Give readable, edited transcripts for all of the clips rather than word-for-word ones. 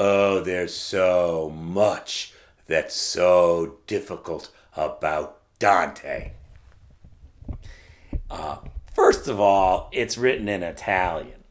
Oh, there's so much that's so difficult about Dante. First of all, it's written in Italian,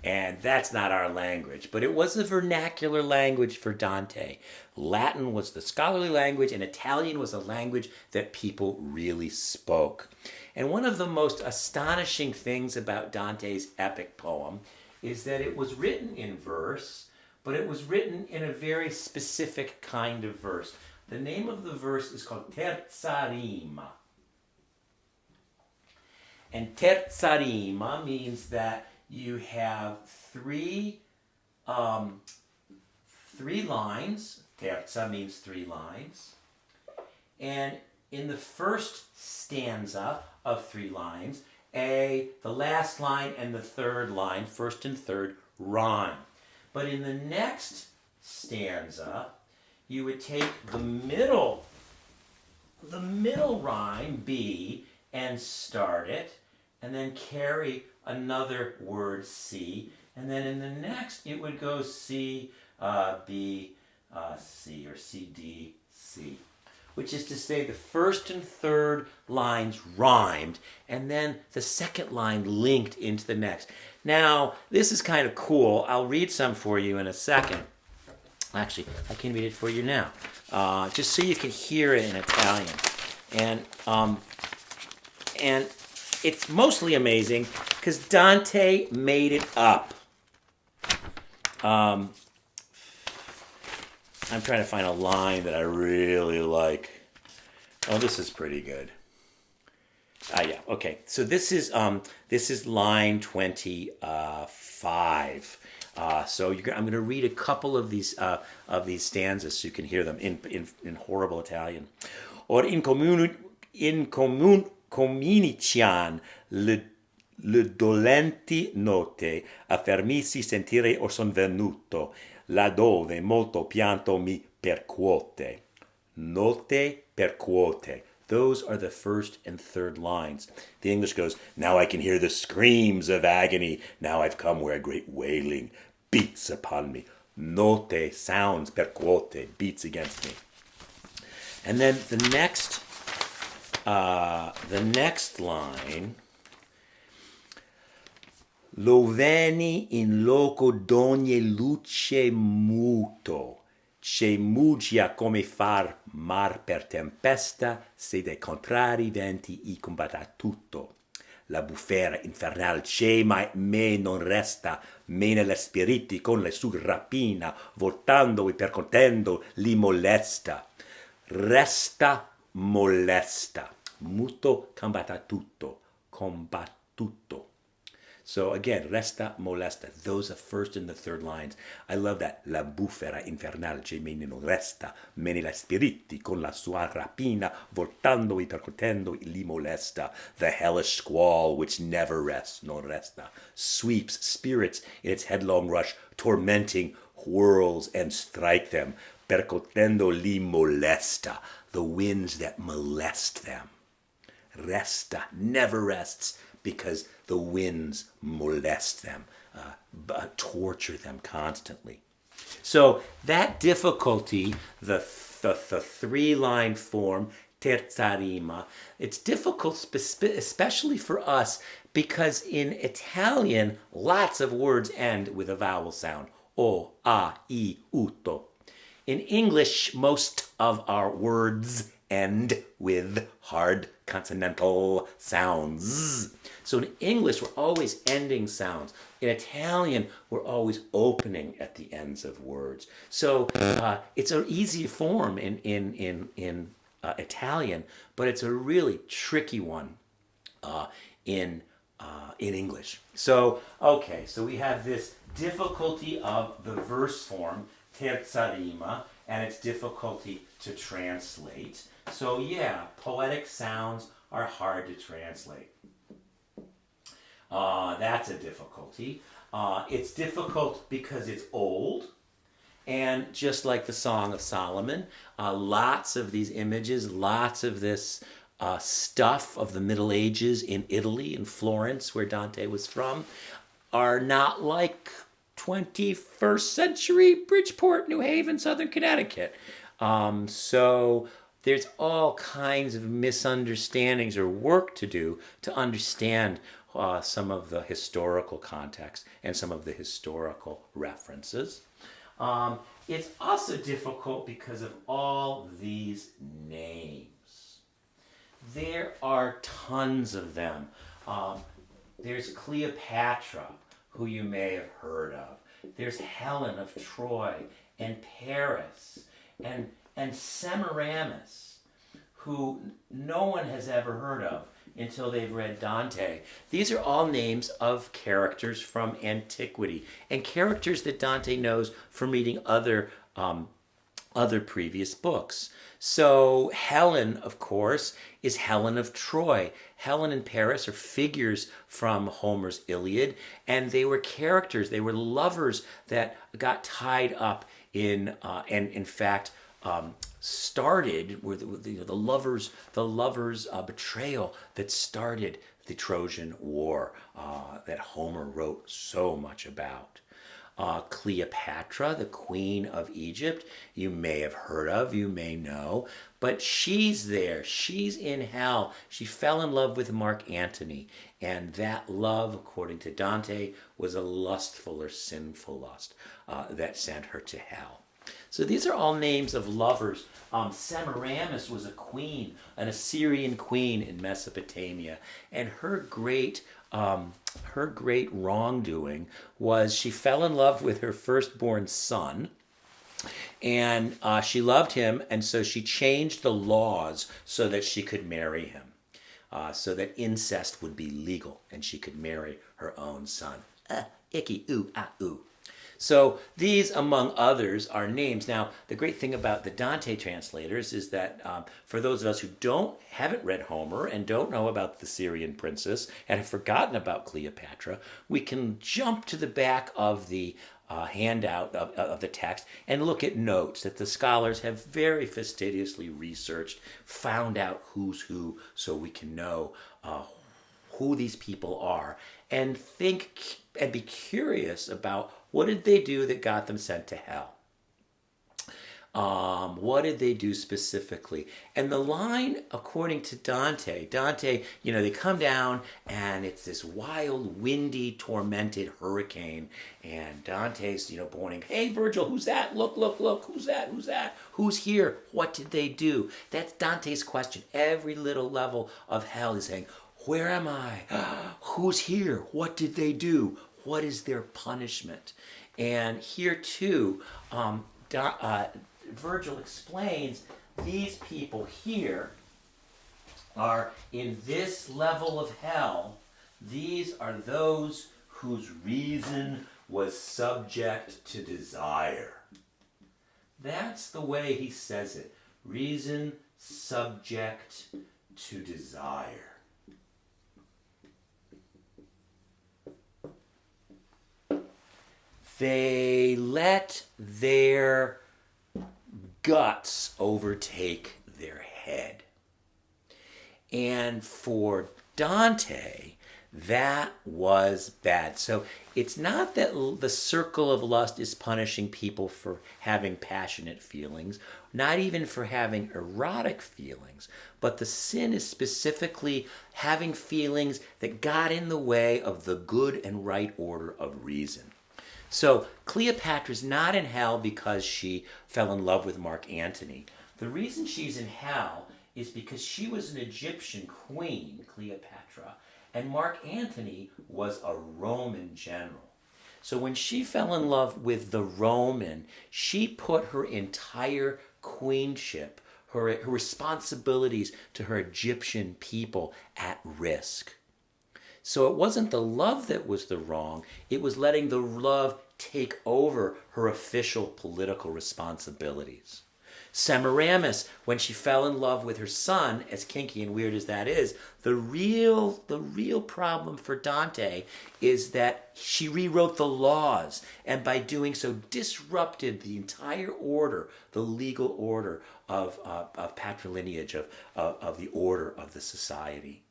and that's not our language, but it was the vernacular language for Dante. Latin was the scholarly language, and Italian was a language that people really spoke. And one of the most astonishing things about Dante's epic poem is that it was written in verse, but it was written in a very specific kind of verse. The name of the verse is called terza rima. And terza rima means that you have three lines. Terza means three lines. And in the first stanza of three lines, the last line and the third line, first and third, rhyme. But in the next stanza, you would take the middle rhyme, B, and start it, and then carry another word, C, and then in the next it would go C, B, C, or C, D, C, which is to say the first and third lines rhymed, and then the second line linked into the next. Now, this is kind of cool. I'll read some for you in a second. Actually, I can read it for you now, just so you can hear it in Italian. And it's mostly amazing because Dante made it up. I'm trying to find a line that I really like. Oh, this is pretty good. Yeah, okay. So this is line 25. So I'm going to read a couple of these stanzas so you can hear them in horrible Italian. Or cominician le dolenti note a fermirsi sentire or son venuto laddove molto pianto mi percuote. Note percuote. Those are the first and third lines. The English goes, now I can hear the screams of agony. Now I've come where a great wailing beats upon me. Note sounds, percuote, beats against me. And then the next line, lo veni in loco d'ogni luce muto, c'è mugia come far mar per tempesta, se dei contrari venti i combatta tutto. La bufera infernal c'è, ma me non resta, me nelle spiriti con le sue rapina, voltando e percontendo li molesta. Resta molesta. Muto combatta tutto. Combattuto. So again, resta molesta. Those are first and the third lines. I love that. La bufera infernal che me non resta, me ne la spiriti con la sua rapina, voltando e percutendo li molesta. The hellish squall which never rests, non resta, sweeps spirits in its headlong rush, tormenting whirls and strike them. Percutendo li molesta, the winds that molest them. Resta, never rests, because the winds molest them, torture them constantly. So that difficulty, the three-line form, terza rima, it's difficult especially for us because in Italian, lots of words end with a vowel sound. O, a, I, uto. In English, most of our words end with hard consonantal sounds. So in English, we're always ending sounds. In Italian, we're always opening at the ends of words. So it's an easy form in Italian, but it's a really tricky one in English. So, okay, so we have this difficulty of the verse form, terza rima, and its difficulty to translate. So yeah, poetic sounds are hard to translate. That's a difficulty. It's difficult because it's old, and just like the Song of Solomon, lots of these images, lots of this stuff of the Middle Ages in Italy, in Florence, where Dante was from, are not like 21st century Bridgeport, New Haven, Southern Connecticut. So there's all kinds of misunderstandings or work to do to understand some of the historical context and some of the historical references. It's also difficult because of all these names. There are tons of them. There's Cleopatra, who you may have heard of. There's Helen of Troy and Paris and Semiramis, who no one has ever heard of until they've read Dante. These are all names of characters from antiquity and characters that Dante knows from reading other previous books. So Helen, of course, is Helen of Troy. Helen and Paris are figures from Homer's Iliad, and they were characters, they were lovers that got tied up in, and in fact, started with the lovers' betrayal that started the Trojan War that Homer wrote so much about. Cleopatra, the queen of Egypt, you may have heard of, you may know, but she's there. She's in hell. She fell in love with Mark Antony, and that love, according to Dante, was a lustful or sinful lust that sent her to hell. So these are all names of lovers. Semiramis was a queen, an Assyrian queen in Mesopotamia, and her great wrongdoing was she fell in love with her firstborn son, and she loved him, and so she changed the laws so that she could marry him, so that incest would be legal and she could marry her own son. Icky, ooh, ah, ooh. So these, among others, are names. Now, the great thing about the Dante translators is that for those of us who haven't read Homer and don't know about the Syrian princess and have forgotten about Cleopatra, we can jump to the back of the handout of the text and look at notes that the scholars have very fastidiously researched, found out who's who, so we can know who these people are and think and be curious about what did they do that got them sent to hell. What did they do specifically? And the line, according to Dante, they come down and it's this wild, windy, tormented hurricane. And Dante's, pointing, hey, Virgil, who's that? Look, who's that? Who's here? What did they do? That's Dante's question. Every little level of hell is saying, where am I? Who's here? What did they do? What is their punishment? And here too, Virgil explains these people here are in this level of hell. These are those whose reason was subject to desire. That's the way he says it. Reason subject to desire. They let their guts overtake their head. And for Dante, that was bad. So it's not that the circle of lust is punishing people for having passionate feelings, not even for having erotic feelings, but the sin is specifically having feelings that got in the way of the good and right order of reason. So Cleopatra's not in hell because she fell in love with Mark Antony. The reason she's in hell is because she was an Egyptian queen, Cleopatra, and Mark Antony was a Roman general. So when she fell in love with the Roman, she put her entire queenship, her responsibilities to her Egyptian people at risk. So it wasn't the love that was the wrong, it was letting the love take over her official political responsibilities. Semiramis, when she fell in love with her son, as kinky and weird as that is, the real problem for Dante is that she rewrote the laws, and by doing so disrupted the entire order, the legal order of patrilineage, of the order of the society.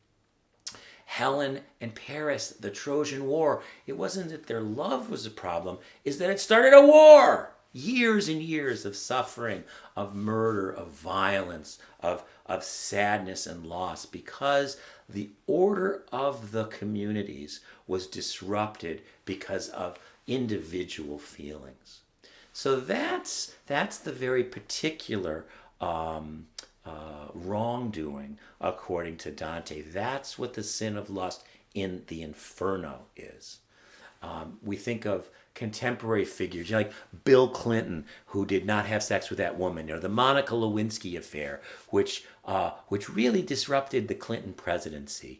Helen and Paris, the Trojan War, it wasn't that their love was a problem, is that it started a war. Years and years of suffering, of murder, of violence, of sadness and loss, because the order of the communities was disrupted because of individual feelings. So that's the very particular wrongdoing according to Dante. That's what the sin of lust in the Inferno is. We think of contemporary figures, like Bill Clinton, who did not have sex with that woman, or the Monica Lewinsky affair, which really disrupted the Clinton presidency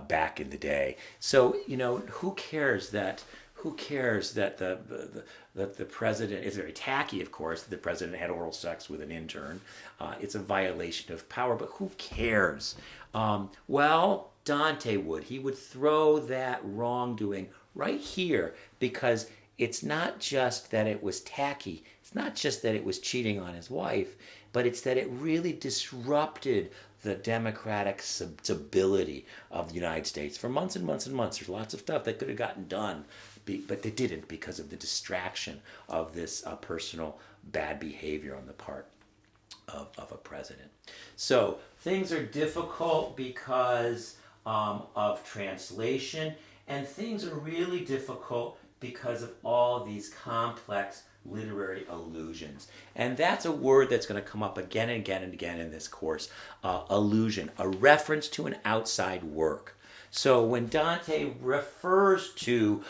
back in the day. So who cares that the president is very tacky, of course, that the president had oral sex with an intern. It's a violation of power, but who cares? Well, Dante would. He would throw that wrongdoing right here, because it's not just that it was tacky, it's not just that it was cheating on his wife, but it's that it really disrupted the democratic stability of the United States for months and months and months. There's lots of stuff that could have gotten done, but they didn't, because of the distraction of this personal bad behavior on the part of a president. So things are difficult because of translation, and things are really difficult because of all these complex literary allusions. And that's a word that's going to come up again and again and again in this course. Allusion, a reference to an outside work. So when Dante refers to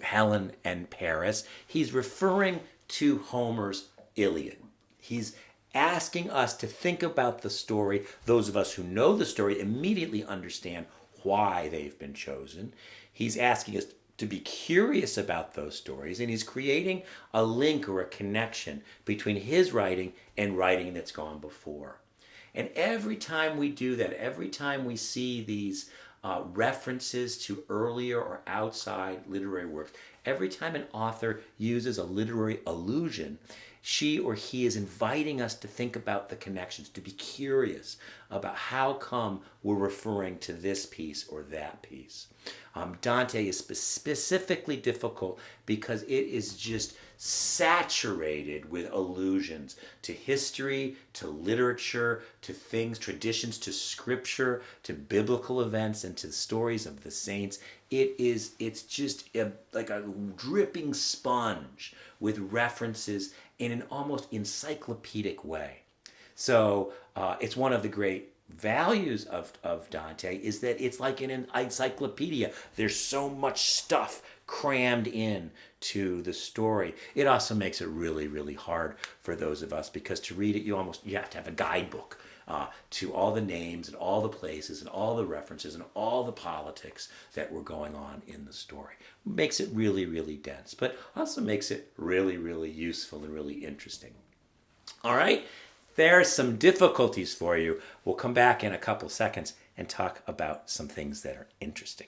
Helen and Paris, he's referring to Homer's Iliad. He's asking us to think about the story. Those of us who know the story immediately understand why they've been chosen. He's asking us to be curious about those stories, and he's creating a link or a connection between his writing and writing that's gone before. And every time we do that, every time we see these references to earlier or outside literary works, every time an author uses a literary allusion, she or he is inviting us to think about the connections, to be curious about how come we're referring to this piece or that piece. Dante is specifically difficult because it is just saturated with allusions to history, to literature, to things, traditions, to scripture, to biblical events, and to the stories of the saints. It's just like a dripping sponge with references in an almost encyclopedic way. So it's one of the great values of Dante is that it's like in an encyclopedia. There's so much stuff crammed in to the story. It also makes it really, really hard for those of us, because to read it, you have to have a guidebook to all the names and all the places and all the references and all the politics that were going on in the story. Makes it really, really dense, but also makes it really, really useful and really interesting. All right, there's some difficulties for you. We'll come back in a couple seconds and talk about some things that are interesting.